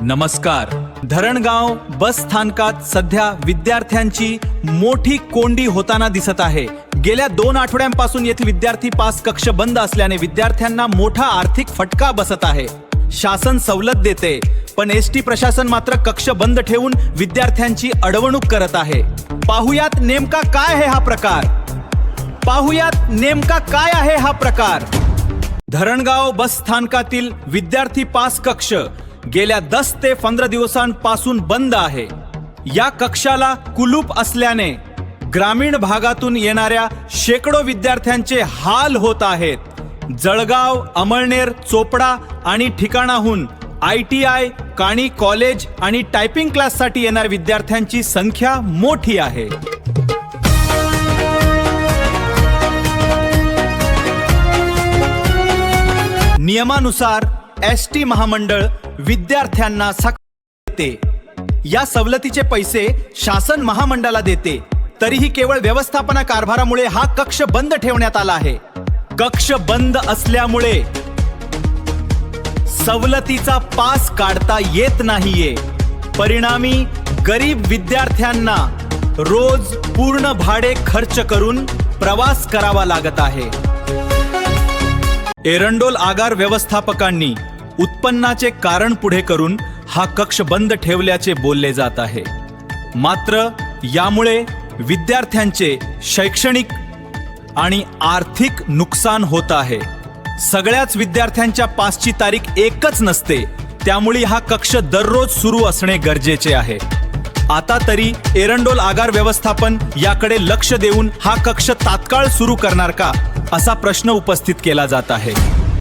नमस्कार. धरणगाव बस स्थानकात सध्या विद्यार्थ्यांची मोठी कोंडी होताना दिसत आहे. गेल्या 2 आठवड्यांपासून येथे विद्यार्थी पास कक्ष बंद असल्याने विद्यार्थ्यांना मोठा आर्थिक फटका बसत आहे. शासन सवलत देते, पण एसटी प्रशासन मात्र कक्ष बंद ठेवून विद्यार्थ्यांची अडवणूक करत आहे. पाहुयात नेमका काय आहे हा प्रकार. धरणगाव बस स्थानकातील विद्यार्थी पास कक्ष गेल्या 10 ते 15 दिवसांपासून बंद आहे. या कक्षाला कुलूप असल्याने ग्रामीण भागातून येणाऱ्या शेकडो विद्यार्थ्यांचे हाल होत आहेत. जळगाव, अमळनेर, चोपडा आणि ठिकाणाहून ITI, काणी कॉलेज आणि टायपिंग क्लाससाठी येणाऱ्या विद्यार्थ्यांची संख्या मोठी आहे. नियमानुसार एसटी महामंडळ विद्यार्थ्यांना सवलत देते. या सवलतीचे पैसे शासन महामंडळाला देते. तरीही केवळ व्यवस्थापना कारभारामुळे हा कक्ष बंद ठेवण्यात आला आहे. कक्ष बंद असल्यामुळे सवलतीचा पास काढता येत नाहीये. परिणामी गरीब विद्यार्थ्यांना रोज पूर्ण भाडे खर्च करून प्रवास करावा लागत आहे. एरंडोल आगार व्यवस्थापकांनी उत्पन्नाचे कारण पुढे करून हा कक्ष बंद ठेवल्याचे बोलले जात आहे. मात्र यामुळे विद्यार्थ्यांचे शैक्षणिक आणि आर्थिक नुकसान होत आहे. सगळ्याच विद्यार्थ्यांच्या पासची तारीख एकच नसते, त्यामुळे हा कक्ष दररोज सुरू असणे गरजेचे आहे. आता तरी एरंडोल आगार व्यवस्थापन याकडे लक्ष देऊन हा कक्ष तात्काळ सुरू करणार का, असा प्रश्न उपस्थित केला जात आहे.